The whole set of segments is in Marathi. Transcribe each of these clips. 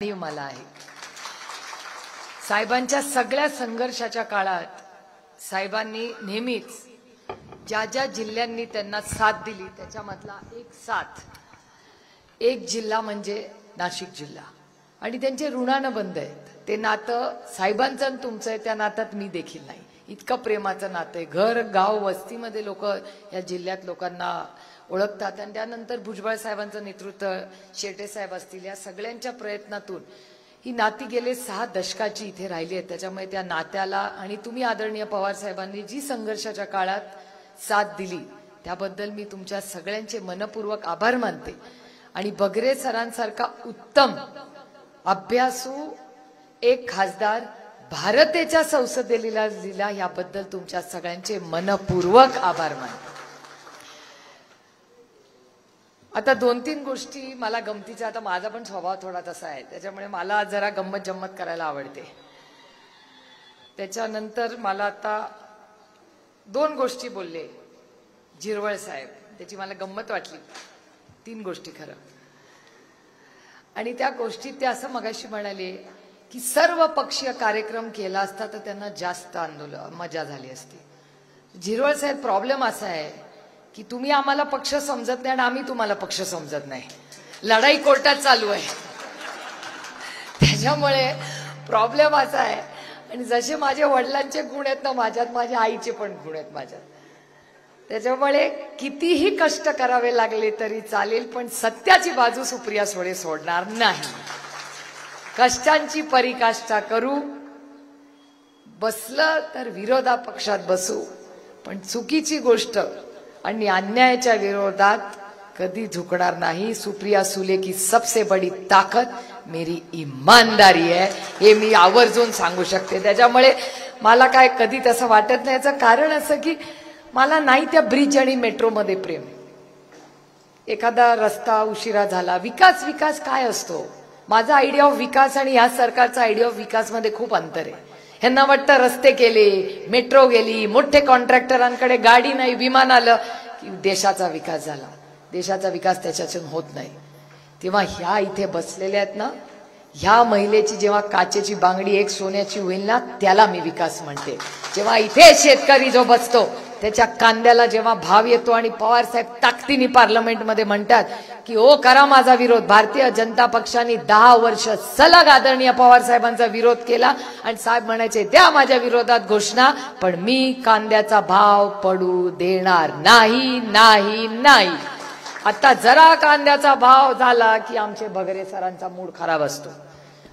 मला आहे साहेबांच्या सगळ्या संघर्षाच्या काळात साहेबांनी नेहमीच ज्या ज्या जिल्ह्यांनी त्यांना साथ दिली त्याच्यामधला एक जिल्हा म्हणजे नाशिक जिल्हा आणि त्यांचे ऋणानं बंद आहेत। ते नातं साहेबांचं आणि तुमचं आहे, त्या नात्यात मी देखील नाही। इतकं प्रेमाचं नातं आहे। घर गाव वस्तीमध्ये लोक या जिल्ह्यात लोकांना ओळखतात आणि त्यानंतर भुजबळ साहेबांचं नेतृत्व, शेटे साहेब असतील, या सगळ्यांच्या प्रयत्नातून ही नाती गेले 6 दशकाची इथे राहिली आहे। त्याच्यामुळे त्या नात्याला आणि तुम्ही आदरणीय पवार साहेबांनी जी संघर्षाच्या काळात साथ दिली त्याबद्दल मी तुमच्या सगळ्यांचे मनपूर्वक आभार मानते। आणि बगरे सरांसारखा उत्तम अभ्यासू एक खासदार भारताच्या संसदेला दिला याबद्दल तुमच्या सगळ्यांचे मनपूर्वक आभार मानते। आता 2-3 गोष्टी मला गमतीच्या, आता माझा पण स्वभाव थोडा तसा आहे त्याच्यामुळे मला जरा गंमत जम्मत करायला आवडते। त्याच्यानंतर मला आता 2 गोष्टी बोलले जिरवळ साहेब, त्याची मला गंमत वाटली। 3 गोष्टी खरं, आणि त्या गोष्टीत ते असं मगाशी म्हणाले की सर्व पक्षीय कार्यक्रम केला असता तर त्यांना जास्त मजा झाली असती। जिरवळ साहेब, प्रॉब्लेम असा आहे की तुम्ही आम्हाला पक्ष समजत नाही आणि आम्ही तुम्हाला पक्ष समजत नाही। लढाई कोर्टात चालू आहे त्याच्यामुळे प्रॉब्लेम असा आहे। आणि जसे माझे वडिलांचे गुण आहेत ना माझ्यात, माझ्या आईचे पण गुण आहेत माझ्यात, त्याच्यामुळे कितीही कष्ट करावे लागले तरी चालेल पण सत्याची बाजू सुप्रिया सुळे सोडणार नाही। कष्टांची पराकाष्ठा करू, बसलं तर विरोधा पक्षात बसू, पण चुकीची गोष्ट आणि अन्यायाच्या विरोधात कधी झुकणार नाही। सुप्रिया सुले की सबसे बड़ी ताकत मेरी ईमानदारी है, हे मी आवर्जून सांगू शकते। त्याच्यामुळे मला काय कधी तसं वाटत नाही। याचं कारण असं की मला नाही त्या ब्रिज आणि मेट्रो मध्ये प्रेम। एखादा रस्ता उशिरा झाला, विकास काय असतो, माझा आयडिया ऑफ विकास आणि या सरकारचा आयडिया ऑफ विकास मध्ये खूप अंतर आहे। ह्यांना वाटतं रस्ते केले, मेट्रो गेली, मोठे कॉन्ट्रॅक्टरांकडे गाडी नाही, विमान आलं की देशाचा विकास झाला। देशाचा विकास त्याच्यातून होत नाही। तेव्हा ह्या इथे बसलेल्या आहेत ना, ह्या महिलेची जेव्हा काचेची बांगडी एक सोन्याची होईल ना त्याला मी विकास म्हणते। जेव्हा इथे शेतकरी जो बसतो त्याच्या कांद्याला जेव्हा भाव येतो आणि पवार साहेब ताकदीने पार्लमेंटमध्ये म्हणतात की ओ करा माझा विरोध, भारतीय जनता पक्षाने 10 वर्ष सलग आदरणीय पवार साहेबांचा विरोध केला आणि साहेब म्हणायचे द्या माझ्या विरोधात घोषणा, पण मी कांद्याचा भाव पडू देणार नाही नाही नाही। आता जरा कांद्याचा भाव झाला की आमचे बगरे सरांचा मूड खराब असतो।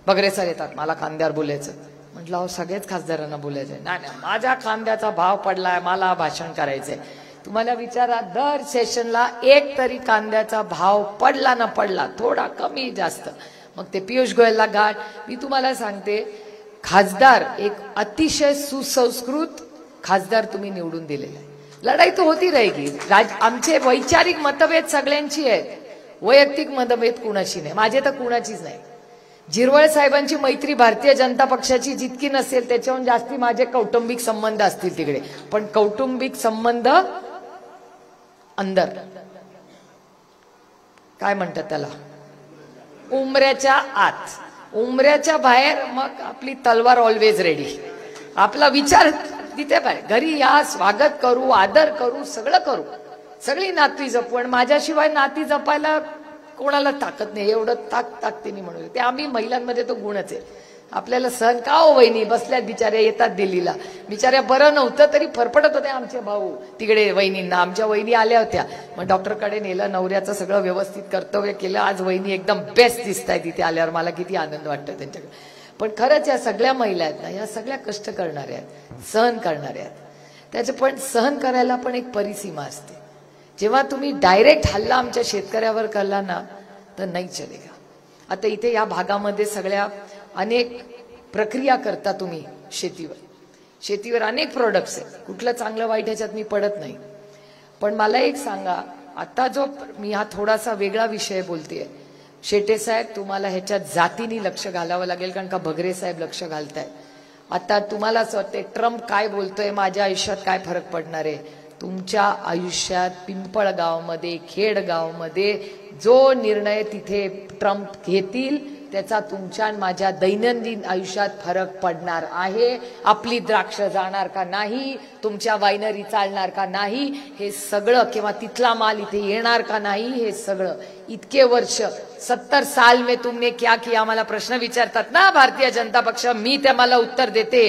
बगरे सर येतात, मला कांद्यावर बोलायचं, म्हटलं अहो सगळेच खासदारांना बोलायचंय। नाही माझ्या कांद्याचा भाव पडलाय, मला भाषण करायचंय। तुम्हाला विचारा दर सेशनला एक तरी कांद्याचा भाव पडला ना पडला, थोडा कमी जास्त, मग ते पियुष गोयलला गाठ। मी तुम्हाला सांगते, खासदार एक अतिशय सुसंस्कृत खासदार तुम्ही निवडून दिलेला आहे। लढाई तो होती रहेगी। आमचे वैचारिक मतभेद सगळ्यांची आहेत, वैयक्तिक मतभेद कुणाची नाही, माझे तर कुणाचीच नाही। जिरवळ साहेबांची मैत्री भारतीय जनता पक्षाची जितकी नसेल त्याच्याहून जास्ती माझे कौटुंबिक संबंध असतील तिकडे, पण कौटुंबिक संबंध अंदर काय म्हणतात त्याला, उमऱ्याच्या आत, उमऱ्याच्या बाहेर मग आपली तलवार ऑलवेज रेडी। आपला विचार तिथे पाहिजे, घरी या, स्वागत करू, आदर करू, सगळं करू, सगळी नाती जपू। आणि माझ्याशिवाय नाती जपायला कोणाला ताकद नाही, एवढं ताकदीने म्हणून ते आम्ही महिलांमध्ये तो गुणच आहे। आपल्याला सहन का हो वहिनी बसल्यात बिचाऱ्या, येतात दिल्लीला, बिचाऱ्या बरं नव्हतं तरी फरफडत होते आमचे भाऊ तिकडे वहिनींना। आमच्या वहिनी आल्या होत्या, मग डॉक्टरकडे नेलं, नवऱ्याचं सगळं व्यवस्थित कर्तव्य केलं, आज वहिनी एकदम बेस्ट दिसत आहे तिथे आल्यावर, मला किती आनंद वाटतो त्यांच्याकडे। पण खरंच या सगळ्या महिला आहेत ना, या सगळ्या कष्ट करणाऱ्या आहेत, सहन करणाऱ्या आहेत। त्याचे पण सहन करायला पण एक परिसीमा असते। जेव्हा तुम्ही डायरेक्ट हल्ला आमच्या शेतकऱ्यावर करला ना तर नाही चलेगा। आता इथे या भागामध्ये सगळ्या अनेक प्रक्रिया करता तुम्ही शेतीवर अनेक प्रोडक्ट्स आहेत, कुठलं चांगलं वाईट ह्याच्यात मी पडत नाही। पण मला एक सांगा, आता जो मी हा थोडासा वेगळा विषय बोलतेय, शेटे साहेब तुम्हाला ह्याच्यात जातीने लक्ष घालावं लागेल, कारण का बगरे साहेब लक्ष घालताय। आता तुम्हाला असं वाटतंय ट्रम्प काय बोलतोय माझ्या आयुष्यात काय फरक पडणार आहे, तुमच्या आयुष्यात पिंपळगाव मध्ये, खेडगाव मध्ये जो निर्णय तिथे ट्रम्प घेतील त्याचा तुमच्या आणि माझ्या दैनंदिन आयुष्यात फरक पडणार आहे. आपली द्राक्ष जाणार का नाही, तुमच्या वायनरी चालणार का नाही हे सगळं, किंवा तिथला माल इथे येणार का नाही हे सगळं. इतके वर्ष 70 साल में तुमने क्या किया, मला प्रश्न विचारतात ना भारतीय जनता पक्ष. मी त्या मला उत्तर देते,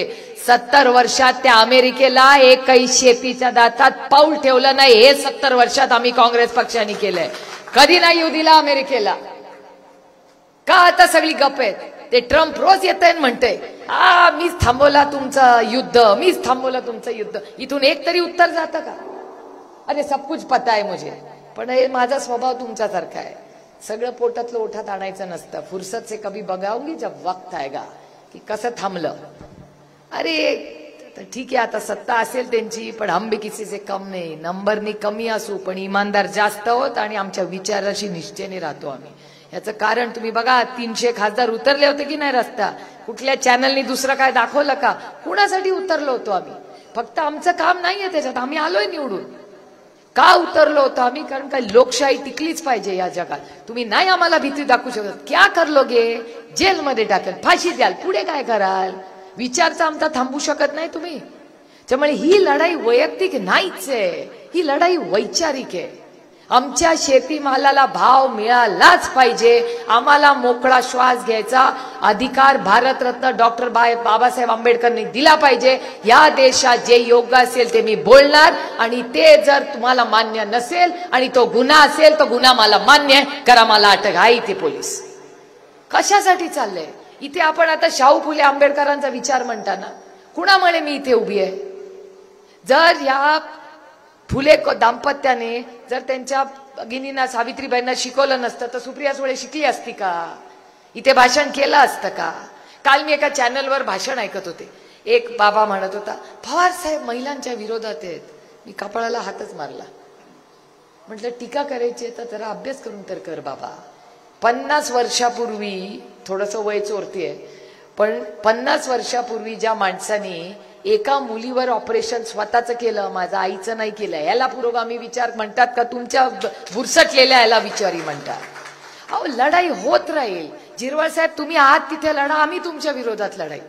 70 वर्षात त्या अमेरिकेला एकही शेतीच्या दातात पाऊल ठेवलं नाही. हे 70 वर्षात आम्ही काँग्रेस पक्षाने केलंय. कधी नाही येऊ दिला अमेरिकेला. का आता सगळी गप आहेत. ते ट्रम्प रोज येत आहे म्हणते मीच थांबवला तुमचं युद्ध, मीच थांबवलं तुमचं युद्ध. इथून एक तरी उत्तर जातं का? अरे सब कुछ पता है मुझे, पण हे माझा स्वभाव तुमच्यासारखा आहे. सगळं पोटातलं ओठात आणायचं नसतं. फुर्सत से कभी बघाऊंगी जब वक्त आएगा की कसं थांबलं. अरे ठीक आहे, आता सत्ता असेल त्यांची, पण हम भी किसी से कम नाही. नंबरनी कमी असू पण इमानदार जास्त आहोत आणि आमच्या विचाराशी निश्चयने राहतो आम्ही. याचं कारण तुम्ही बघा, 300 खासदार उतरले होते की नाही रस्ता. कुठल्या चॅनलनी दुसरं काय दाखवलं का? कुणासाठी उतरलो होतो आम्ही? फक्त आमचं काम नाहीये त्याच्यात, आम्ही आलोय निवडून. का उतरलो होतो आम्ही? कारण काय लोकशाही टिकलीच पाहिजे या जगात. तुम्ही नाही आम्हाला भीती दाखवू शकत. क्या करलोगे? जेलमध्ये टाकेल, फाशी द्याल, पुढे काय कराल? विचारचा आमचा थांबू शकत नाही तुम्ही. त्यामुळे ही लढाई वैयक्तिक नाहीच आहे, ही लढाई वैचारिक आहे. आमच्या शेतीमालाला भाव मिळालाच पाहिजे. आम्हाला मोकळा श्वास घ्यायचा अधिकार भारतरत्न डॉक्टर बाबासाहेब आंबेडकरनी दिला पाहिजे. या देशात जे योग्य असेल ते मी बोलणार, आणि ते जर तुम्हाला मान्य नसेल आणि तो गुन्हा असेल तो गुन्हा मला मान्य आहे, करा मला अटक. आहे इथे पोलीस. कशासाठी चाललंय इथे? आपण आता शाहू फुले आंबेडकरांचा विचार म्हणताना कुणामुळे मी इथे उभी आहे? जर या फुले दाम्पत्याने जर त्यांच्या भगिनींना सावित्रीबाईंना शिकवलं नसतं तर सुप्रिया सुळे शिकली असती का? इथे भाषण केलं असतं का? काल मी एका चॅनलवर भाषण ऐकत होते. एक बाबा म्हणत होता, पवार साहेब महिलांच्या विरोधात आहेत. मी कपाळाला हातच मारला. म्हटलं टीका करायची तर जरा अभ्यास करून तर कर बाबा. 50 वर्षापूर्वी, थोडंसं वय चोरतीये, पण 50 वर्षापूर्वी ज्या माणसाने एका मुलीवर ऑपरेशन स्वतःच केलं, माझ्या आईचं नाही केलं, याला पुरोगामी विचार म्हणतात का? तुमच्या बुरसटलेल्या याला विचारी म्हणतात. अहो, लढाई होत राहील. जिरवळ साहेब तुम्ही आहात तिथे लढा, आम्ही तुमच्या विरोधात लढाई.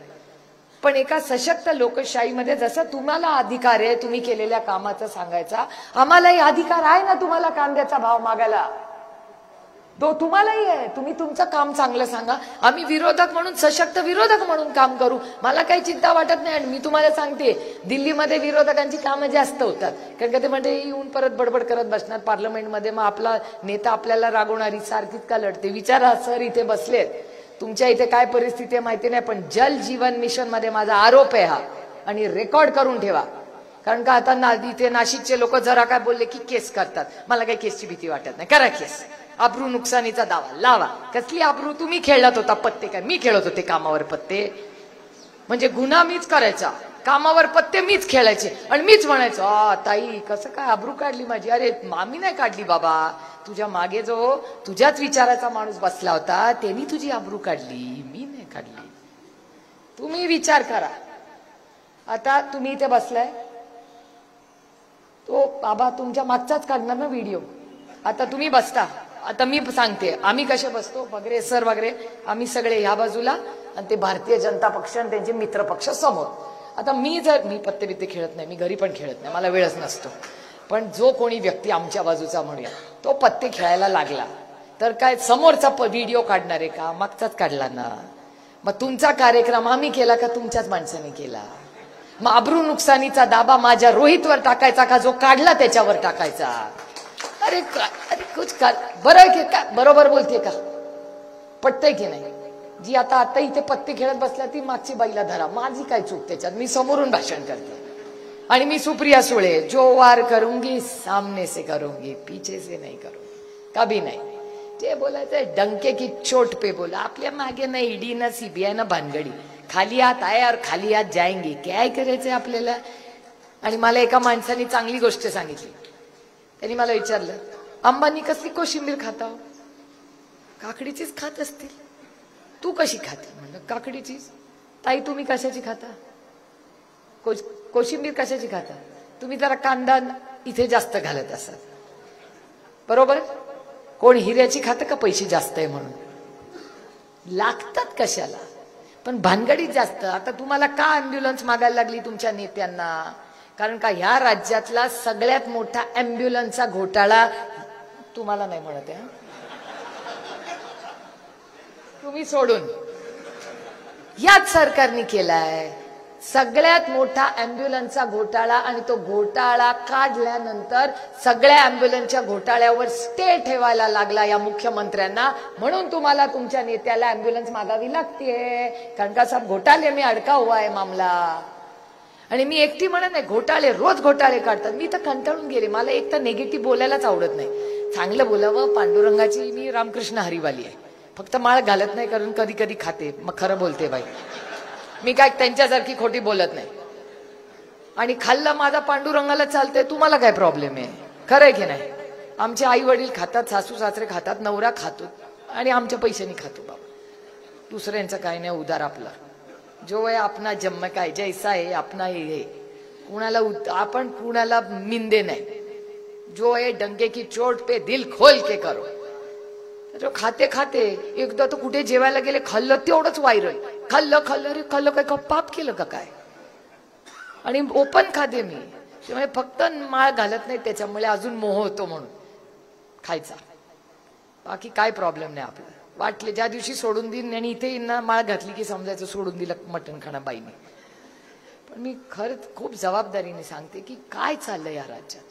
पण एका सशक्त लोकशाहीमध्ये जसं तुम्हाला अधिकार आहे तुम्ही केलेल्या कामाचा सांगायचा, आम्हालाही अधिकार आहे ना तुम्हाला कांद्याचा भाव मागायला. तो तुम्हालाही आहे. तुम्ही तुमचं काम चांगलं सांगा. आम्ही विरोधक म्हणून, सशक्त विरोधक म्हणून काम करू. मला काही चिंता वाटत नाही. आणि मी तुम्हाला सांगते, दिल्लीमध्ये विरोधकांची कामं जास्त होतात. कारण का ते म्हणजे येऊन परत बडबड करत बसणार पार्लमेंटमध्ये. मग आपला नेता आपल्याला रागवणारी सारखीच का लढते? विचारा, सर इथे बसलेत, तुमच्या इथे काय परिस्थिती आहे माहिती नाही, पण जल जीवन मिशन मध्ये माझा आरोप आहे हा, आणि रेकॉर्ड करून ठेवा. कारण का आता इथे नाशिकचे लोक जरा काय बोलले की केस करतात. मला काही केसची भीती वाटत नाही. करा केस. अब्रू नुकसानीचा दावा लावा. कसली अब्रू? तुम्ही खेळत होता पत्ते काय? मी खेळत होते कामावर पत्ते? म्हणजे गुन्हा मीच करायचा, कामावर पत्ते मीच खेळायचे, आणि मीच म्हणायचो ताई कसं काय अब्रू काढली माझी? अरे मामी नाही काढली बाबा, तुझ्या मागे जो तुझ्याच विचाराचा माणूस बसला होता त्यांनी तुझी अब्रू काढली, मी नाही काढली. तुम्ही विचार करा. आता तुम्ही इथे बसलाय, तो बाबा तुमच्या मागचाच काढणार ना व्हिडिओ. आता तुम्ही बसता, आता मी सांगते आम्ही कसे बसतो. बगरे सर वगैरे आम्ही सगळे ह्या बाजूला, आणि ते भारतीय जनता पक्ष आणि त्यांचे मित्र पक्ष समोर. आता मी पत्ते बित्ते खेळत नाही, मी घरी पण खेळत नाही, मला वेळच नसतो. पण जो कोणी व्यक्ती आमच्या बाजूचा म्हणूया तो पत्ते खेळायला लागला तर काय समोरचा व्हिडिओ काढणार आहे का? मागचाच काढला ना. मग तुमचा कार्यक्रम आम्ही केला का तुमच्याच माणसाने केला? मग अब्रू नुकसानीचा दाबा माझ्या रोहितवर टाकायचा का जो काढला त्याच्यावर टाकायचा? अरे कुछ बरं आहे की का? बरोबर बोलते का? पटतंय की नाही? जी आता इथे पत्ते खेळत बसल्या ती मागची बाईला धरा. माझी काय चूक त्याच्यात? मी समोरून भाषण करते आणि मी सुप्रिया सुळे, जो वार करूंगी सामने से करूंगी, पीछे से नहीं करूंगी, कभी नहीं. जे बोलायचंय डंके की चोट पे बोला. आपल्या मागे ना ईडी ना सीबीआय ना भानगडी. खाली हात आहे और खाली हात जाएंगे. काय करायचंय आपल्याला? आणि मला एका माणसाने चांगली गोष्ट सांगितली. त्यांनी मला विचारलं, अंबानी कसली कोशिंबीर खाता? काकडीचीच खात असतील. तू कशी खाते? म्हणलं काकडीचीच. ताई तुम्ही कशाची खाता? कोशिंबीर कशाची खाता? तुम्ही जरा कांदा इथे जास्त घालत असाल, बरोबर? कोण हिऱ्याची खातं का पैसे जास्त आहे म्हणून? लागतात कशाला, पण भानगडीत जास्त. आता तुम्हाला का ॲम्ब्युलन्स मागायला लागली तुमच्या नेत्यांना? कारण का ह्या राज्यातला सगळ्यात मोठा ॲम्ब्युलन्सचा घोटाळा तुम्हाला नाही म्हणत आहे, तुम्ही सोडून याच सरकारने केलाय. सगळ्यात मोठा ॲम्ब्युलन्सचा घोटाळा, आणि तो घोटाळा काढल्यानंतर सगळ्या ॲम्ब्युलन्सच्या घोटाळ्यावर स्टे ठेवायला लागला या मुख्यमंत्र्यांना. म्हणून तुम्हाला तुमच्या नेत्याला ॲम्ब्युलन्स मागावी लागते, कारण का सब घोटाळे में अडका हुआ है मामला. आणि मी एकटी म्हणत नाही, घोटाळे रोज घोटाळे काढतात. मी तर कंटाळून गेले, मला एक तर निगेटिव्ह बोलायलाच आवडत नाही. चांगलं बोलावं. पांडुरंगाची मी रामकृष्ण हरिवाली आहे, फक्त माळ घालत नाही, कारण कधी कधी खाते, मग खरं बोलते बाई. मी काय त्यांच्यासारखी खोटी बोलत नाही. आणि खाल्लं माझा पांडुरंगाला चालतंय, तुम्हाला काय प्रॉब्लेम आहे? खरं आहे की नाही? आमचे आई वडील खातात, सासू सासरे खातात, नवरा खातो, आणि आमच्या पैशानी खातो बाबा. दुसऱ्यांचं काय नाही, उदार आपला. जो आहे अपना जन्म काय जैसा आहे अपना हे. कुणाला आपण कुणाला मिंदे नाही. जो आहे डंके की चोट पे दिल खोल के करो. जो खाते खाते एकदा तर कुठे जेवायला गेले, खाल्लं तेवढंच व्हायरल. खाल्लं खाल्लं रे खाल्लं, काय का पाप केलं का काय? आणि ओपन खाते मी, त्यामुळे फक्त माळ घालत नाही, त्याच्यामुळे अजून मोह होतो म्हणून खायचा. बाकी काय प्रॉब्लेम नाही आपला. वाटले ज्या दिवशी सोडून देईन आणि इथे ना माळ घातली की समजायचं सोडून दिलं मटण खाणं बाईने. पण मी खरंच खूप जबाबदारीने सांगते की काय चाललंय या राज्यात,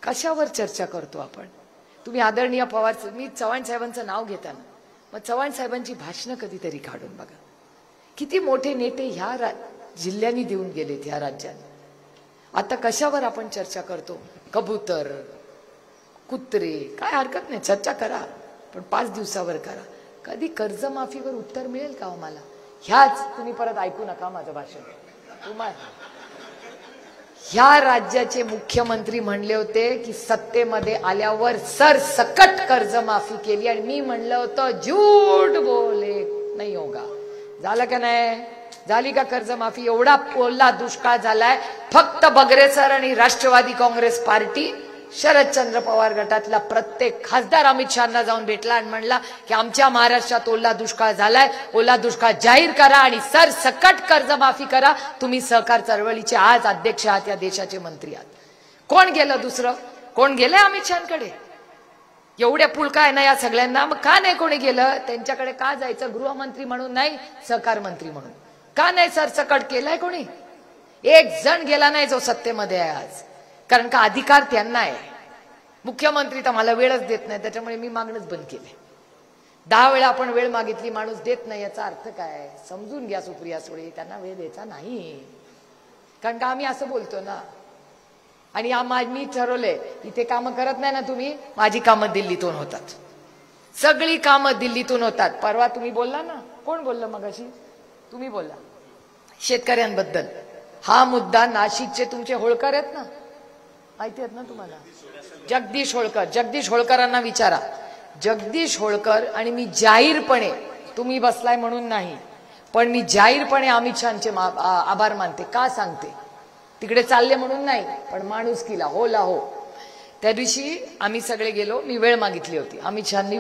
कशावर चर्चा करतो आपण. तुम्ही आदरणीय पवार, मी चव्हाण साहेबांचं नाव घेताना मग चव्हाण साहेबांची भाषणं कधीतरी काढून बघा. किती मोठे नेते ह्या जिल्ह्यांनी देऊन गेलेत ह्या राज्यात. आता कशावर आपण चर्चा करतो? कबूतर, कुत्रे, काय हरकत नाही, चर्चा करा, पण 5 दिवसावर करा. कधी कर्जमाफीवर उत्तर मिळेल का मला? ह्याच तुम्ही परत ऐकू नका माझं भाषण. तुम्हाला ह्या राज्याचे मुख्यमंत्री म्हणले होते की सत्तेमध्ये आल्यावर सरसकट कर्जमाफी केली, आणि मी म्हणलं होतं झूठ बोले नाही होगा. झालं का नाही? झाली का कर्जमाफी? एवढा ओला दुष्काळ झालाय. फक्त बगरे सर आणि राष्ट्रवादी काँग्रेस पार्टी, शरदचंद्र पवार गटातला प्रत्येक खासदार अमित शहाना जाऊन भेटला आणि म्हणला की आमच्या महाराष्ट्रात ओला दुष्काळ झालाय, ओला दुष्काळ जाहीर करा आणि सरसकट कर्जमाफी करा. तुम्ही सहकार चळवळीचे आज अध्यक्ष आहात, या देशाचे मंत्री आहात. कोण गेलं? दुसरं कोण गेलंय अमित शहाकडे? एवढ्या पुळका आहे ना या सगळ्यांना, मग का नाही कोणी गेलं त्यांच्याकडे? का जायचं? गृहमंत्री म्हणून नाही, सहकार मंत्री म्हणून का नाही सरसकट केलंय कोणी? एक जण गेला नाही जो सत्तेमध्ये आहे आज, कारण का अधिकार त्यांना आहे. मुख्यमंत्री तर मला वेळच देत नाही, त्याच्यामुळे मी मागणंच बंद केले. 10 वेळा आपण वेळ मागितली, माणूस देत नाही, याचा अर्थ काय? समजून घ्या सुप्रिया सुळे, त्यांना वेळ द्यायचा नाही, कारण का आम्ही असं बोलतो ना. आणि मी ठरवलंय, इथे कामं करत नाही ना तुम्ही, माझी कामं दिल्लीतून होतात, सगळी कामं दिल्लीतून होतात. परवा तुम्ही बोलला ना, कोण बोललं मगाशी? तुम्ही बोलला शेतकऱ्यांबद्दल. हा मुद्दा नाशिकचे तुमचे होळकर आहेत ना, माहिती आहेत ना तुम्हाला? जगदीश होळकर. जगदीश होळकरांना विचारा. जगदीश होळकर आणि मी जाहीरपणे, तुम्ही बसलाय म्हणून नाही, पण मी जाहीरपणे अमित शहाचे आभार मानते. का सांगते? तिकडे चालले म्हणून नाही, पण माणुसकीला होला हो. त्या दिवशी आम्ही सगळे गेलो, मी वेळ मागितली होती, अमित शहानी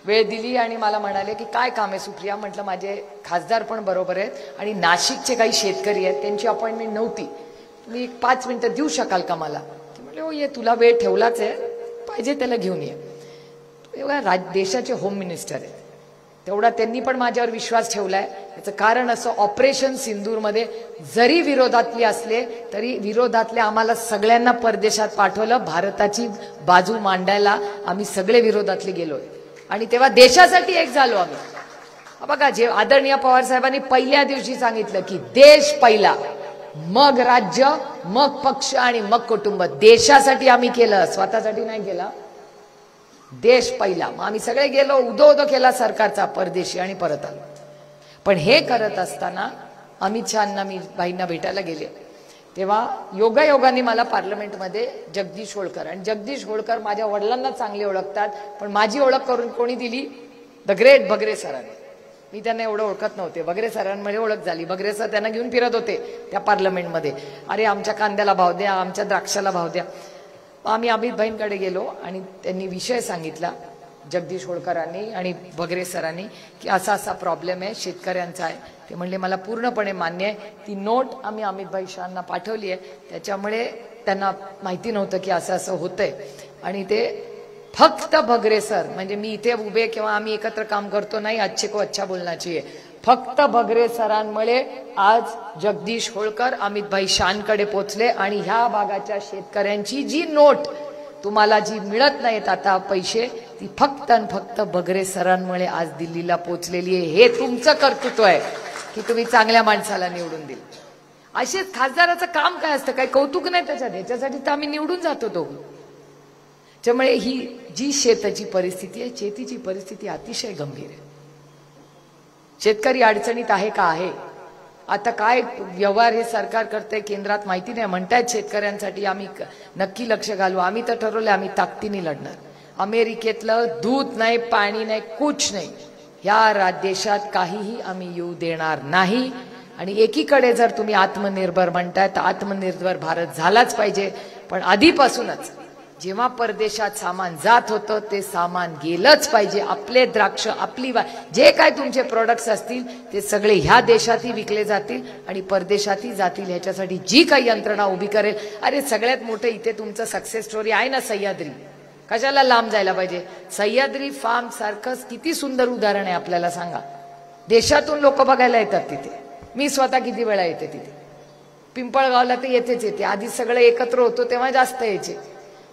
वेळ दिली आणि मला म्हणाले की काय काम आहे सुप्रिया? म्हटलं माझे खासदार पण बरोबर आहेत आणि नाशिकचे काही शेतकरी आहेत, त्यांची अपॉइंटमेंट नव्हती, मी 5 मिनिटं देऊ शकाल का मला? ते म्हटले हो ये, तुला वेळ ठेवलाच आहे, पाहिजे त्याला घेऊन ये. एवढा देशाचे होम मिनिस्टर आहेत, तेवढा त्यांनी पण माझ्यावर विश्वास ठेवलाय. याचं कारण असं, ऑपरेशन सिंदूरमध्ये जरी विरोधातले असले तरी विरोधातले आम्हाला सगळ्यांना परदेशात पाठवलं, भारताची बाजू मांडायला आम्ही सगळे विरोधातले गेलोय, आणि तेव्हा देशासाठी एक झालो आम्ही. बघा, जे आदरणीय पवार साहेबांनी पहिल्या दिवशी सांगितलं की देश पहिला, मग राज्य, मग पक्ष आणि मग कुटुंब. देशासाठी आम्ही केलं, स्वतःसाठी नाही केलं. देश पहिला. मग आम्ही सगळे गेलो, उदो केला सरकारचा परदेशी आणि परत आलो. पण हे करत असताना अमित शहांना मी बाईंना भेटायला गेले, तेव्हा योगायोगाने मला पार्लमेंटमध्ये जगदीश होळकर, आणि जगदीश होळकर माझ्या वडिलांना चांगले ओळखतात, पण माझी ओळख करून कोणी दिली? द ग्रेट बगरे सरांनी. मी त्यांना एवढं ओळखत नव्हते, बगरे सरांमध्ये ओळख झाली. बगरे सर त्यांना घेऊन फिरत होते त्या पार्लमेंटमध्ये, अरे आमच्या कांद्याला भाव द्या, आमच्या द्राक्षाला भाव द्या. आम्ही अमित भाईंकडे गेलो आणि त्यांनी विषय सांगितला जगदीश होळकरांनी आणि बगरे सरांनी की असा असा प्रॉब्लेम आहे शेतकऱ्यांचा आहे. ते म्हणले मला पूर्णपणे मान्य आहे. ती नोट आम्ही अमितभाई शाहांना पाठवली आहे. त्याच्यामुळे त्यांना माहिती नव्हतं की असं असं होतंय. आणि ते फक्त बगरे सर म्हणजे मी इथे उभे किंवा आम्ही एकत्र काम करतो नाही, अच्छे को अच्छा बोलना चाहिए. फक्त बगरे सरांमुळे आज जगदीश होळकर अमितभाई शाहांकडे पोहोचले आणि ह्या भागाच्या शेतकऱ्यांची जी नोट तुम्हाला जी मिळत नाहीत आता पैसे, ती फक्त आणि फक्त बगरे सरांमुळे आज दिल्लीला पोहोचलेली आहे. हे तुमचं कर्तृत्व आहे की तुम्ही चांगल्या माणसाला निवडून दिले. असेच खासदाराचं काम काय असतं, काही कौतुक नाही त्याच्यात. ह्याच्यासाठी तर आम्ही निवडून जातो तो. त्यामुळे ही जी शेताची परिस्थिती आहे, शेतीची परिस्थिती अतिशय गंभीर आहे. शेतकरी अडचणीत आहे का आहे. आता काय व्यवहार हे सरकार करते केंद्रात माहिती नाही. म्हणतायत शेतकऱ्यांसाठी आम्ही नक्की लक्ष घालू. आम्ही तर ठरवलं आम्ही ताकदीने लढणार. अमेरिकेतलं दूध नाही, पाणी नाही, कुछ नाही. या देशात काहीही आम्ही येऊ देणार नाही. आणि एकीकडे जर तुम्ही आत्मनिर्भर म्हणताय तर आत्मनिर्भर भारत झालाच पाहिजे. पण आधीपासूनच जेव्हा परदेशात सामान जात होतं ते सामान गेलंच पाहिजे. आपले द्राक्ष, आपली जे काय तुमचे प्रोडक्ट्स असतील ते सगळे ह्या देशातही विकले जातील आणि परदेशातही जातील. ह्याच्यासाठी जी काही यंत्रणा उभी करेल. अरे सगळ्यात मोठं इथे तुमचं सक्सेस स्टोरी आहे ना सह्याद्री. कशाला लांब जायला पाहिजे. सह्याद्री फार्म सारखं किती सुंदर उदाहरण आहे आपल्याला सांगा. देशातून लोक बघायला येतात तिथे. मी स्वतः किती वेळा येते तिथे. पिंपळगावला तर येतेच येते. आधी सगळं एकत्र होतो तेव्हा जास्त यायचे.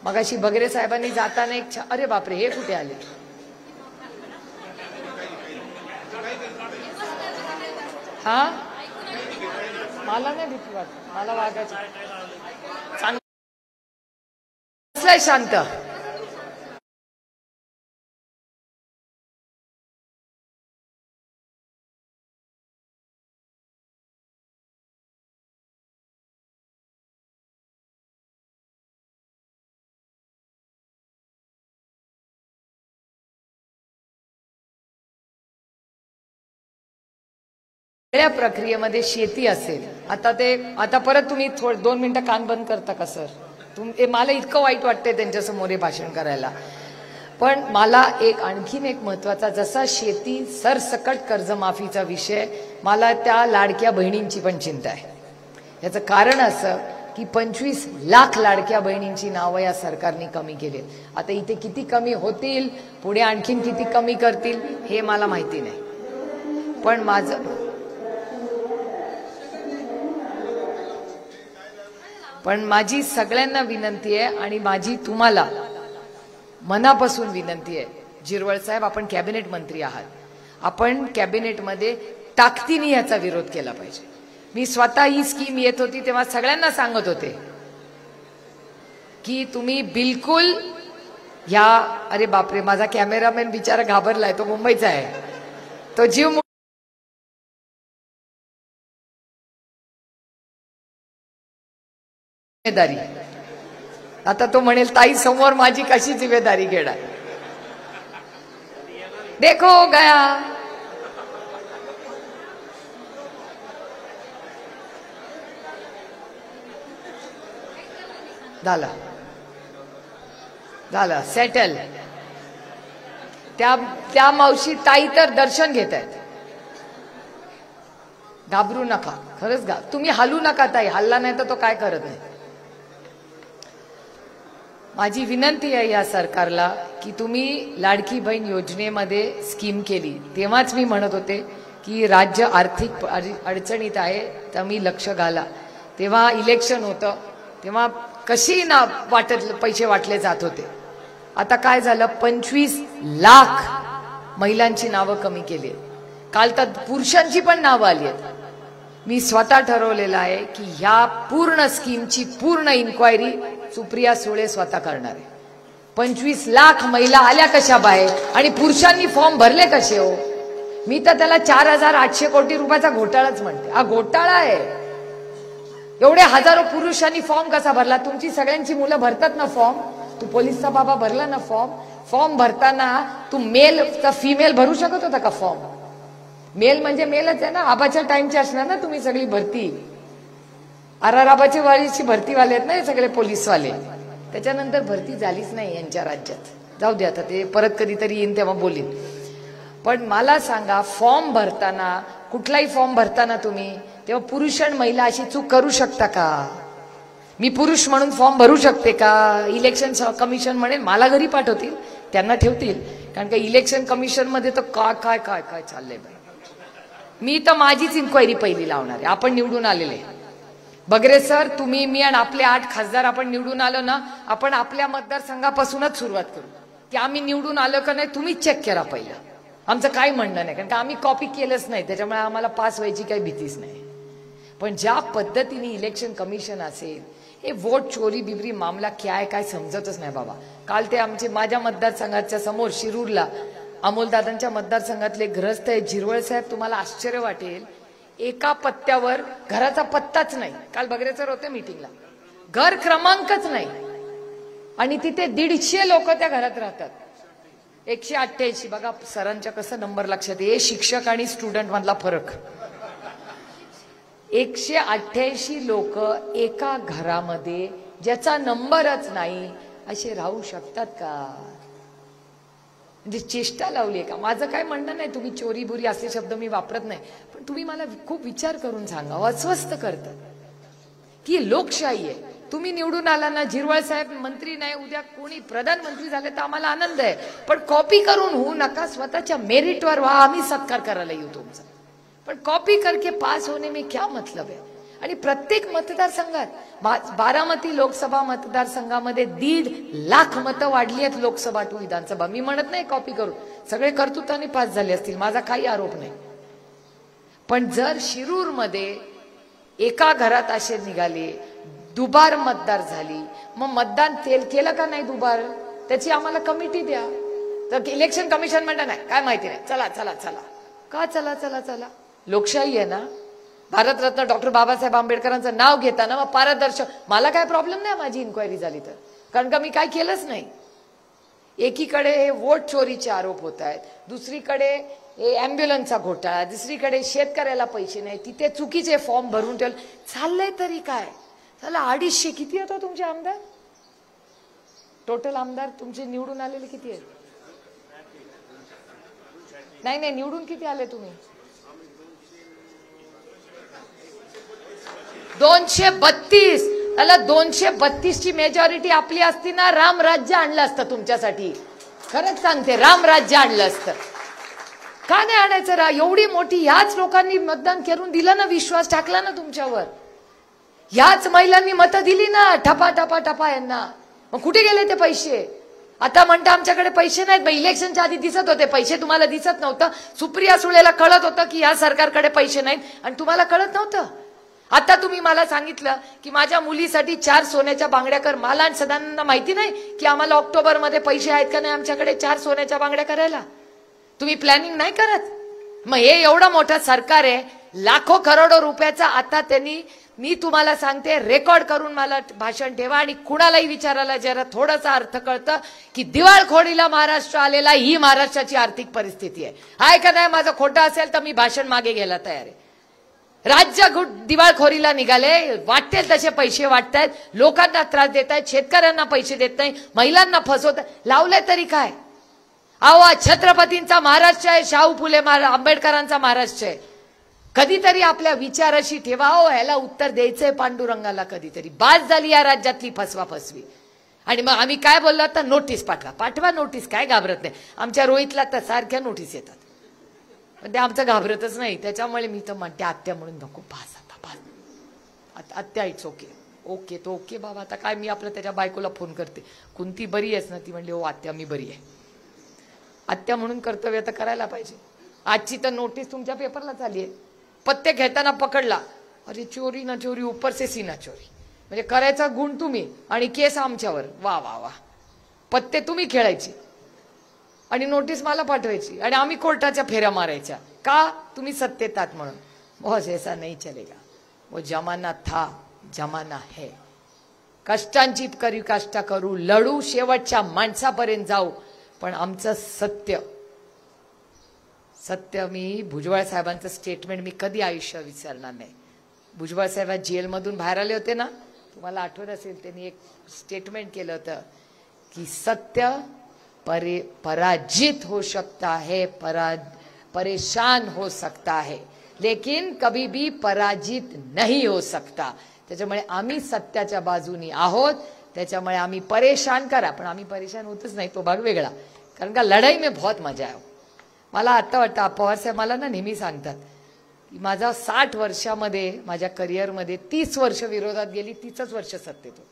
मगाशी बगरे साहेबांनी जाताना एक अरे बापरे हे कुठे आले. हा मला नाही भीती वाटत. मला वागायचं चांगलं शांत. या प्रक्रियेमध्ये शेती असेल. आता परत तुम्ही 2 मिनिटं कान बंद करता का सर. मला इतकं वाईट वाटतंय त्यांच्यासमोर हे भाषण करायला. पण मला आणखीन एक महत्वाचा, जसा शेती सरसकट कर्जमाफीचा विषय, मला त्या लाडक्या बहिणींची पण चिंता आहे. याचं कारण असं की 25 लाख लाडक्या बहिणींची नावं या सरकारने कमी केली. आता इथे किती कमी होतील, पुढे आणखीन किती कमी करतील हे मला माहिती नाही. पण माझी सगळ्यांना विनंती आहे आणि माझी तुम्हाला मनापासून विनंती आहे. जिरवळ साहेब, आपण कॅबिनेट मंत्री आहात. आपण कॅबिनेटमध्ये ताकदीने याचा विरोध केला पाहिजे. मी स्वतः ही स्कीम येत होती तेव्हा सगळ्यांना सांगत होते की तुम्ही बिलकुल अरे बापरे, माझा कॅमेरामॅन बिचारा घाबरलाय. तो मुंबईचा आहे. तो जीव जिम्मेदारी. आता तो म्हणेल ताई समोर माझी कशी जिम्मेदारी घेणार. देखो गया. झाला सेटल. त्या मावशी ताई तर दर्शन घेत आहेत. घाबरू नका. खरंच तुम्ही हलू नका ताई. हल्ला नाही तर तो काय करत नाही. माझी विनंती आहे या सरकारला की तुम्ही लाडकी बहीण योजनेमध्ये स्कीम केली तेव्हाच मी म्हणत होते की राज्य आर्थिक अडचणीत आहे तर मी लक्ष घाला. तेव्हा इलेक्शन होतं तेव्हा कशी ना पैसे वाटले जात होते. आता काय झालं, 25 लाख महिलांची नावं कमी केली. काल तर पुरुषांची पण नावं आली आहेत. मी स्वतः ठरवलेलं आहे की ह्या पूर्ण स्कीमची पूर्ण इन्क्वायरी सुप्रिया सुळे स्वतः करणार आहे. 25 लाख महिला आल्या कशा बाहेर आणि पुरुषांनी फॉर्म भरले कसे हो. मी तर त्याला 4,800 कोटी रुपयाचा घोटाळाच म्हणते. हा घोटाळा आहे. एवढे हजारो पुरुषांनी फॉर्म कसा भरला. तुमची सगळ्यांची मुलं भरतात ना फॉर्म. तू पोलीसचा बाबा भरला ना फॉर्म भरताना तू मेल का फिमेल भरू शकत होता का फॉर्म. मेल म्हणजे मेलच आहे ना. आबाच्या टाइमचे असणार ना तुम्ही सगळी भरती. आबाच्या वालीची भरतीवाले आहेत ना हे सगळे पोलीसवाले. त्याच्यानंतर भरती झालीच नाही यांच्या राज्यात. जाऊ दे आता, ते परत कधीतरी येईन तेव्हा बोलीन. पण मला सांगा, फॉर्म भरताना, कुठलाही फॉर्म भरताना तुम्ही, तेव्हा पुरुष आणि महिला अशी चूक करू शकता का? मी पुरुष म्हणून फॉर्म भरू शकते का? इलेक्शन कमिशन म्हणेल मला घरी पाठवतील, त्यांना ठेवतील. कारण का इलेक्शन कमिशन मध्ये तर काय काय काय काय चाललंय. मी तर माझीच इन्क्वायरी पहिली लावणार आहे. आपण निवडून आलेले बगरे सर, तुम्ही, मी आणि आपले 8 खासदार आपण निवडून आलो ना, आपण आपल्या मतदारसंघापासूनच सुरुवात करू की आम्ही निवडून आलो का नाही तुम्ही चेक करा पहिलं. आमचं काही म्हणणं नाही, कारण का आम्ही कॉपी केलंच नाही, त्याच्यामुळे आम्हाला पास व्हायची काही भीतीच नाही. पण ज्या पद्धतीने इलेक्शन कमिशन असेल, हे वोट चोरी बिबरी मामला काय काय समजतच नाही बाबा. काल ते आमचे माझ्या मतदारसंघाच्या समोर शिरूरला अमोलदादांच्या मतदारसंघातले ग्रस्त आहे झिरवळ साहेब, तुम्हाला आश्चर्य वाटेल, एका पत्त्यावर घराचा पत्ताच नाही. काल बगरे सर होते मीटिंगला, घर क्रमांकच नाही, आणि तिथे 150 लोक त्या घरात राहतात. 188. बघा सरांच्या कसं नंबर लक्षात आहे, शिक्षक आणि स्टुडंट मधला फरक. 188 लोक एका घरामध्ये ज्याचा नंबरच नाही, असे राहू शकतात का? म्हणजे चेष्टा लावली आहे का? माझं काय म्हणणं नाही, तुम्ही चोरी बुरी असे शब्द मी वापरत नाही, पण तुम्ही मला खूप विचार करून सांगा. अस्वस्थ करतात की लोकशाही आहे. तुम्ही निवडून आला ना, झिरवळ साहेब मंत्री नाही, उद्या कोणी प्रधानमंत्री झाले तर आम्हाला आनंद आहे, पण कॉपी करून होऊ नका, स्वतःच्या मेरिटवर व्हा, आम्ही सत्कार करायला येऊ तुमचा. पण कॉपी करके पास होने में क्या मतलब है? आणि प्रत्येक मतदारसंघात, बारामती लोकसभा मतदारसंघामध्ये 1.5 लाख मतं वाढली आहेत लोकसभा टू विधानसभा. मी म्हणत नाही कॉपी करून, सगळे कर्तृत्वाने पास झाले असतील, माझा काही आरोप नाही. पण जर शिरूर मध्ये एका घरात असे निघाले, दुबार मतदार झाली, मग मतदान केलं का नाही दुबार, त्याची आम्हाला कमिटी द्या. तर इलेक्शन कमिशन म्हणतं नाही, काय माहिती नाही, चला चला चला. का चला चला चला? लोकशाही आहे ना. भारतरत्न डॉक्टर बाबासाहेब आंबेडकरांचं नाव घेताना मग पारदर्शक, मला काय प्रॉब्लेम नाही माझी इन्क्वायरी झाली तर, कारण का मी काय केलंच नाही. एकीकडे हे वोट चोरीचे आरोप होत आहेत, दुसरीकडे हे अँब्युलन्सचा घोटाळा, दुसरीकडे शेतकऱ्याला पैसे नाही, तिथे चुकीचे फॉर्म भरून ठेवले. चाललंय तरी काय? चला 250 किती होता तुमचे आमदार? टोटल आमदार तुमचे निवडून आलेले किती आहेत? नाही नाही, निवडून किती आले तुम्ही? 232. त्याला 232 ची मेजॉरिटी आपली असती ना, राम राज्य आणलं असतं तुमच्यासाठी. खरंच सांगते, राम राज्य आणलं असतं. का नाही आणायचं? एवढी मोठी ह्याच लोकांनी मतदान करून दिलं ना, विश्वास टाकला ना तुमच्यावर, ह्याच महिलांनी मतं दिली ना, ठपा ठपा ठपा यांना. मग कुठे गेले ते पैसे? आता म्हणता आमच्याकडे पैसे नाहीत. इलेक्शनच्या आधी दिसत होते पैसे, तुम्हाला दिसत नव्हतं. सुप्रिया सुळेला कळत होतं की या सरकारकडे पैसे नाहीत, आणि तुम्हाला कळत नव्हतं. आता तुम्ही मला सांगितलं की माझ्या मुलीसाठी 4 सोन्याच्या बांगड्या कर. मला आणि सदांना माहिती नाही की आम्हाला ऑक्टोबरमध्ये पैसे आहेत का नाही आमच्याकडे 4 सोन्याच्या बांगड्या करायला? तुम्ही प्लॅनिंग नाही करत. मग हे एवढं मोठं सरकार आहे, लाखो करोडो रुपयाचा. आता त्यांनी, मी तुम्हाला सांगते, रेकॉर्ड करून मला भाषण ठेवा, आणि कुणालाही विचारायला जरा थोडासा अर्थ कळतं की दिवाळखोरीला महाराष्ट्र आलेला, ही महाराष्ट्राची आर्थिक परिस्थिती आहे. हाय का नाही? माझं खोटं असेल तर मी भाषण मागे घ्यायला तयार आहे. राज्य दिवाळखोरीला निघाले, वाटतील तसे पैसे वाटतायत, लोकांना त्रास देत आहेत, शेतकऱ्यांना पैसे देत नाही, महिलांना फसवत. लावलंय तरी काय? अहो, छत्रपतींचा महाराष्ट्र आहे, शाहू फुले आंबेडकरांचा महाराष्ट्र आहे. कधीतरी आपल्या विचाराशी ठेवा. हो, ह्याला उत्तर द्यायचंय पांडुरंगाला. कधीतरी बास झाली या राज्यातली फसवा फसवी. आणि मग आम्ही काय बोललो? आता नोटीस पाठवा. पाठवा नोटीस, काय घाबरत नाही. आमच्या रोहितला तर सारख्या नोटीस येतात, पण ते आमचं घाबरतच नाही. त्याच्यामुळे मी तर म्हणते, आत्या म्हणून नको, पास आता पास. आत्या इट्स ओके. ओके तो ओके बाबा. आता काय, मी आपलं त्याच्या बायकोला फोन करते, कुंती बरी आहेस ना? ती म्हणली हो आत्या मी बरी आहे. आत्या म्हणून कर्तव्य तर करायला पाहिजे. आजची तर नोटीस तुमच्या पेपरला चालली आहे. पत्ते घेताना पकडला, अरे चोरी ना चोरी, ऊपर से सीना चोरी. म्हणजे करायचा गुण तुम्ही आणि केस आमच्यावर. वा वा वा. पत्ते तुम्ही खेळायची आणि नोटीस मला पाठवायची, आणि आम्ही कोर्टाच्या फेऱ्या मारायच्या. का? तुम्ही सत्तेत आहात म्हणून. बॉस ऐसा नहीं चलेगा. वो जमाना था, जमाना है. कष्टांची कष्ट करू, लढू, शेवटच्या माणसापर्यंत जाऊ. पण आमचं सत्य, सत्य, मी भुजबळ साहेबांचं स्टेटमेंट मी कधी आयुष्यात विसरणार नाही. भुजबळ साहेब जेलमधून बाहेर आले होते ना, तुम्हाला आठवत असेल, त्यांनी एक स्टेटमेंट केलं होतं की सत्य पराजित हो सकता है, परेशान हो सकता है, लेकिन कभी भी पराजित नहीं हो सकता. त्याच्यामुळे आम्ही सत्याच्या बाजूनी आहोत. त्याच्यामुळे आम्ही परेशान करा, पण आम्ही परेशान होतच नाही, तो भाग वेगळा. कारण का लढाई में बहुत मजा आहे. मला आता वाटतं पवार साहेब मला ना नेहमी सांगतात की माझा 60 वर्षामध्ये माझ्या करिअरमध्ये 30 वर्ष विरोधात गेली, 30च वर्ष सत्तेत होते.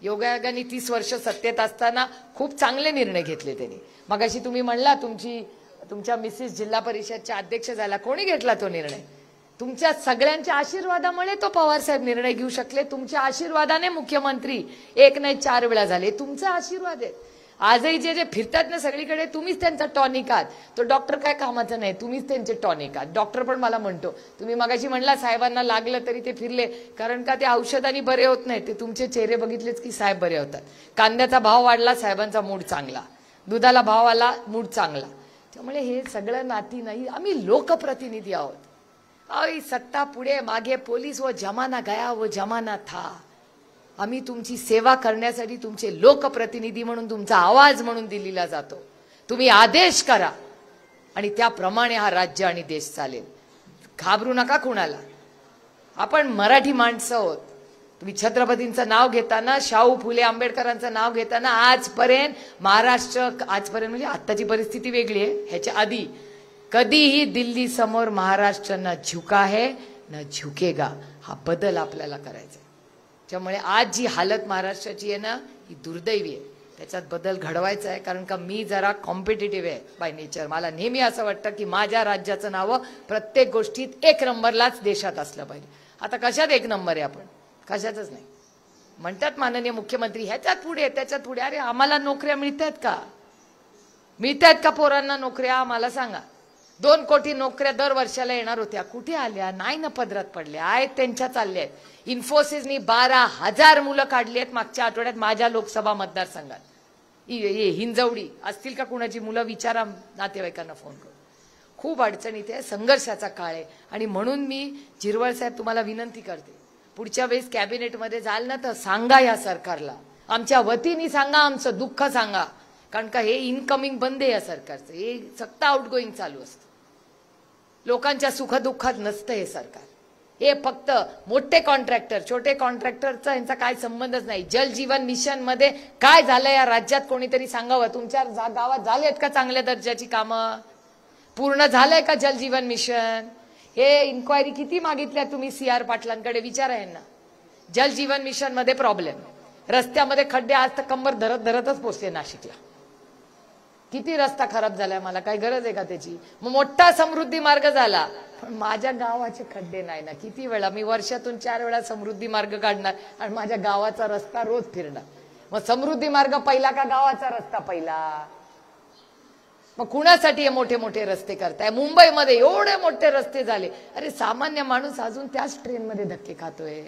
योगायोगाने 30 वर्ष सत्तेत असताना खूप चांगले निर्णय घेतले त्यांनी. मगाशी तुम्ही म्हणला तुमच्या मिसेस जिल्हा परिषदच्या अध्यक्ष झाला, कोणी घेतला तो निर्णय? तुमच्या सगळ्यांच्या आशीर्वादामुळे तो पवार साहेब निर्णय घेऊ शकले. तुमच्या आशीर्वादाने मुख्यमंत्री 1 नाही 4 वेळा झाले. तुमचा आशीर्वाद आहे. आजही जे फिरतात ना सगळीकडे, तुम्हीच त्यांचा टॉनिक आहात. तो डॉक्टर काय कामाचा नाही, तुम्हीच त्यांचे टॉनिक आहात. डॉक्टर पण मला म्हणतो, तुम्ही मगाशी म्हणला साहेबांना लागलं तरी ते फिरले, कारण का ते औषधांनी बरे होत नाही. ते तुमचे चेहरे बघितलेच की साहेब बरे होतात. कांद्याचा भाव वाढला, साहेबांचा मूड चांगला. दुधाला भाव आला, मूड चांगला. त्यामुळे हे सगळं नाती नाही. आम्ही लोकप्रतिनिधी आहोत. सत्ता पुढे मागे पोलीस, वो जमाना गया वो जमाना था. आम्ही तुमची सेवा करण्यासाठी तुमचे लोकप्रतिनिधी म्हणून, तुमचा आवाज म्हणून दिल्लीला जातो. तुम्ही आदेश करा आणि त्याप्रमाणे हा राज्य आणि देश चालेल. घाबरू नका कुणाला. आपण मराठी माणसं आहोत. तुम्ही छत्रपतींचं नाव घेताना, शाहू फुले आंबेडकरांचं नाव घेताना आजपर्यंत महाराष्ट्र, आजपर्यंत म्हणजे आत्ताची परिस्थिती वेगळी आहे, ह्याच्या आधी कधीही दिल्ली समोर महाराष्ट्र न झुका है न झुकेगा. हा बदल आपल्याला करायचा. त्यामुळे आज जी हालत महाराष्ट्राची आहे ना, ही दुर्दैवी आहे. त्याच्यात बदल घडवायचा आहे. कारण का मी जरा कॉम्पिटिटिव्ह आहे बाय नेचर. मला नेहमी असं वाटतं की माझ्या राज्याचं नाव प्रत्येक गोष्टीत 1 नंबरलाच देशात असलं पाहिजे. आता कशात 1 नंबर आहे आपण? कशातच नाही. म्हणतात माननीय मुख्यमंत्री ह्याच्यात पुढे त्याच्यात पुढे. अरे आम्हाला नोकऱ्या मिळतात का? मिळतात का पोरांना नोकऱ्या? मला सांगा. 2 कोटी नोकऱ्या दर वर्षाला येणार होत्या, कुठे आल्या? नाही ना, पदरात पडल्या आहेत. त्यांच्या चालल्या आहेत. इन्फोसिसनी 12,000 मुलं काढली आहेत मागच्या आठवड्यात माझ्या लोकसभा मतदारसंघात. हिंजवडी असतील का कुणाची मुलं? विचारा नातेवाईकांना फोन करून. खूप अडचणीत आहे. संघर्षाचा काळ आहे. आणि म्हणून मी झिरवळ साहेब तुम्हाला विनंती करते, पुढच्या वेळेस कॅबिनेटमध्ये जाल ना तर सांगा या सरकारला, आमच्या वतीने सांगा, आमचं दुःख सांगा. कारण का हे इनकमिंग बंद आहे या सरकारचं. हे सत्ता आउटगोईंग चालू असतं. लोकांच्या सुखदुःखात नसतं हे सरकार. हे फक्त मोठे कॉन्ट्रॅक्टर, छोटे कॉन्ट्रॅक्टरचा यांचा काय संबंधच नाही. जल जीवन मिशन मध्ये काय झालं या राज्यात कोणीतरी सांगावं. तुमच्या गावात झालेत का चांगल्या दर्जाची कामं? पूर्ण झालंय का जल जीवन मिशन? हे इन्क्वायरी किती मागितल्या तुम्ही CR पाटलांकडे? विचारा यांना. जल जीवन मिशन मध्ये प्रॉब्लेम, रस्त्यामध्ये खड्डे. आज तर कंबर धरतच पोचते नाशिकला. किती रस्ता खराब झालाय. मला काय गरज आहे का त्याची? मग मोठा समृद्धी मार्ग झाला, पण माझ्या गावाचे खड्डे नाही ना. किती वेळा मी वर्षातून 4 वेळा समृद्धी मार्ग काढणार आणि माझ्या गावाचा रस्ता रोज फिरणार. मग समृद्धी मार्ग पहिला का गावाचा रस्ता पहिला? मग कुणासाठी हे मोठे मोठे रस्ते करताय? मुंबईमध्ये एवढे मोठे रस्ते झाले. अरे सामान्य माणूस अजून त्याच ट्रेनमध्ये धक्के खातोय.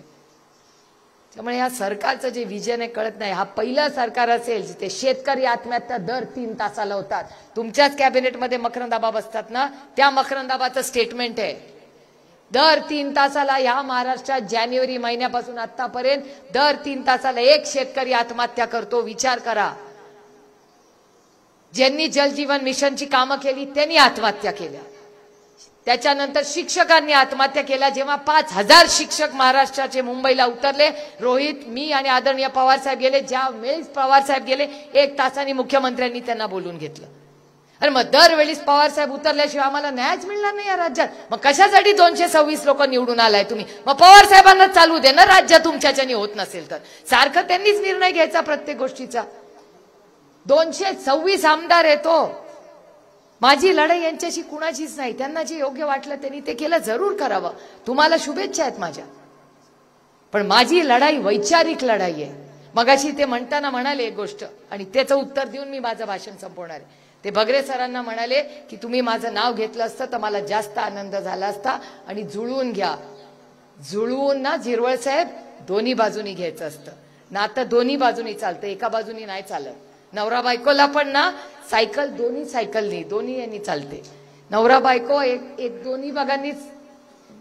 त्यामुळे या सरकारचं जे विजन आहे कळत नाही. हा पहिलं सरकार असेल जिथे शेतकरी आत्महत्या दर 3 तासाला होतात. तुमच्याच कॅबिनेटमध्ये मकरंदाबा बसतात ना, त्या मकरंदाबाचं स्टेटमेंट आहे, दर 3 तासाला ह्या महाराष्ट्रात जानेवारी महिन्यापासून आतापर्यंत दर 3 तासाला 1 शेतकरी आत्महत्या करतो. विचार करा. ज्यांनी जल जीवन मिशनची कामं केली त्यांनी आत्महत्या केल्या. त्याच्यानंतर शिक्षकांनी आत्महत्या केल्या. जेव्हा 5,000 शिक्षक महाराष्ट्राचे मुंबईला उतरले, रोहित, मी आणि आदरणीय पवार साहेब गेले. ज्या वेळेस पवार साहेब गेले 1 तासांनी मुख्यमंत्र्यांनी त्यांना बोलून घेतलं. अरे मग दरवेळीच पवार साहेब उतरल्याशिवाय आम्हाला न्यायच मिळणार नाही या राज्यात. मग कशासाठी 226 लोक निवडून आलाय तुम्ही? मग पवार साहेबांना चालू दे ना राज्य, तुमच्याच्यानी होत नसेल तर. सारखं त्यांनीच निर्णय घ्यायचा प्रत्येक गोष्टीचा. 226 आमदार येतो. माझी लढाई यांच्याशी कुणाचीच नाही. त्यांना जे योग्य वाटलं त्यांनी ते केलं. जरूर करावं. तुम्हाला शुभेच्छा आहेत माझ्या. पण माझी लढाई वैचारिक लढाई आहे. मगाशी ते म्हणताना म्हणाले एक गोष्ट, आणि त्याचं उत्तर देऊन मी माझं भाषण संपवणार आहे. ते बगरे सरांना म्हणाले की तुम्ही माझं नाव घेतलं असतं तर मला जास्त आनंद झाला असता. आणि जुळवून घ्या. जुळवून ना झिरवळ साहेब, दोन्ही बाजूनी घ्यायचं असतं. नातं दोन्ही बाजूनी चालतं, एका बाजूनी नाही चालत. नवरा बायकोला पण ना सायकल दोन्ही सायकलनी, दोन्ही यांनी चालते. नवरा बायको एक दोन्ही भागांनीच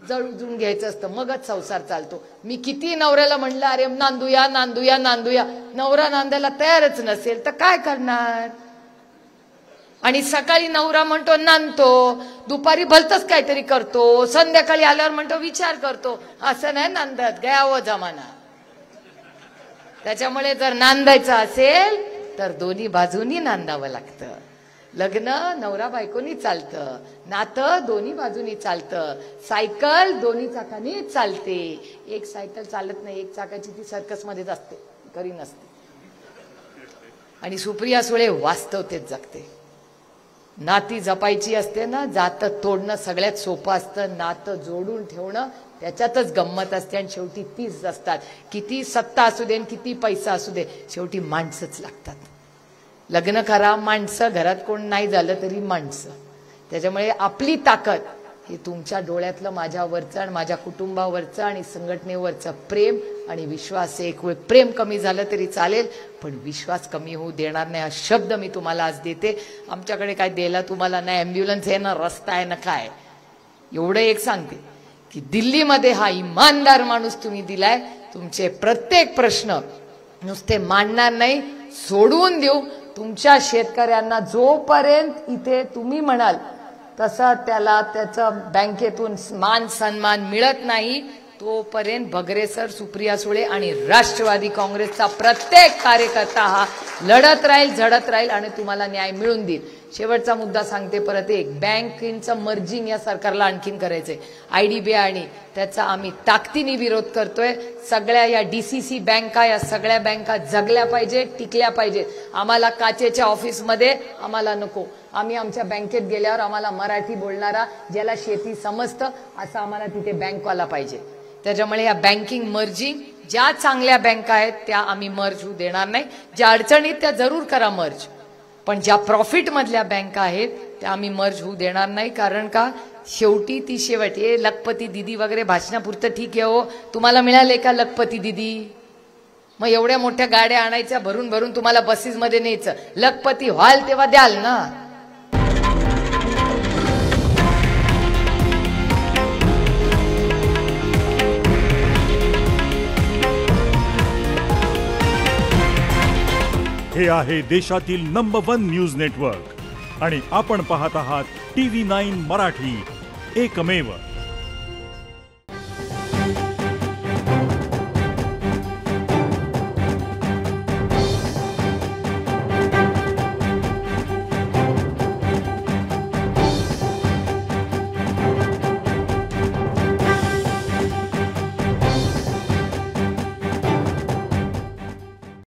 जुळून घ्यायचं असतं, मगच संसार चालतो. मी किती नवऱ्याला म्हणलं अरे नांदूया नांदूया नांदूया, नवरा नांदायला तयारच नसेल तर काय करणार? आणि सकाळी नवरा म्हणतो नांदतो, दुपारी भलतच काहीतरी करतो, संध्याकाळी आल्यावर म्हणतो विचार करतो. असं नाही नांदत, गया जमाना. त्याच्यामुळे जर नांदायचं असेल तर दोन्ही बाजूनी नांदावं लागतं. लग्न नवरा बायकोनी चालतं, नातं दोन्ही बाजूनी चालतं, सायकल दोन्ही चाकांनी चालते. एक सायकल चालत नाही, एक चाकाची ती सर्कस मध्येच असते, खरी नसते. आणि सुप्रिया सुळे वास्तवतेत जगते. नाती जपायची असते ना, जातं तोडणं सगळ्यात सोपं असतं, नातं जोडून ठेवणं त्याच्यातच गंमत असते. आणि शेवटी तीच असतात. किती सत्ता असू दे, किती पैसा असू दे, शेवटी माणसंच लागतात. लग्न करा, माणसं, घरात कोण नाही झालं तरी माणसं. त्याच्यामुळे आपली ताकद हे तुमच्या डोळ्यातलं माझ्यावरचं आणि माझ्या कुटुंबावरचं आणि संघटनेवरचं प्रेम आणि विश्वास. एक वेळ प्रेम कमी झालं तरी चालेल, पण विश्वास कमी होऊ देणार नाही, हा शब्द मी तुम्हाला आज देते. आमच्याकडे काय द्यायला तुम्हाला नाही, ॲम्ब्युलन्स आहे ना, रस्ता आहे ना, काय. एवढं एक सांगते की दिल्लीमध्ये हा इमानदार माणूस तुम्ही दिलाय. तुमचे प्रत्येक प्रश्न नुसते मांडणार नाही, सोडवून देऊ. तुमच्या शेतकऱ्यांना जोपर्यंत इथे तुम्ही म्हणाल तसं त्याला त्याचं बँकेतून मान सन्मान मिळत नाही, तोपर्यंत भगरे सर, सुप्रिया सुळे आणि राष्ट्रवादी काँग्रेसचा प्रत्येक कार्यकर्ता हा लढत राहील, झडत राहील आणि तुम्हाला न्याय मिळून देईल. शेवटचा मुद्दा सांगते परत एक, बँकेचं मर्जिंग या सरकारला आणखीन करायचंय. IDBI आणि त्याचा आम्ही ताकदीने विरोध करतोय. सगळ्या या DCC बँका, या सगळ्या बँका जगल्या पाहिजे, टिकल्या पाहिजेत. आम्हाला काचेच्या ऑफिसमध्ये आम्हाला नको. आम्ही आमच्या बँकेत गेल्यावर आम्हाला मराठी बोलणारा, ज्याला शेती समजतं असं आम्हाला तिथे बँकवाला पाहिजे. त्याच्यामुळे या बँकिंग मर्जिंग, ज्या चांगल्या बँका आहेत त्या आम्ही मर्ज होऊ देणार नाही. ज्या अडचणीत त्या जरूर करा मर्ज, पण ज्या प्रॉफिट मधल्या बँका आहेत त्या आम्ही मर्ज होऊ देणार नाही. कारण का, शेवटी ती शेवट हे लखपती दिदी वगैरे भाषणापुरतं ठीक आहे. हो, तुम्हाला मिळाले का लखपती दिदी? मग एवढ्या मोठ्या गाड्या आणायच्या, भरून भरून तुम्हाला बसेसमध्ये न्यायचं. लखपती व्हाल तेव्हा द्याल ना. हे आहे देशातील नंबर 1 न्यूज नेटवर्क आणि आपण पाहत आहात TV9 मराठी, एकमेव.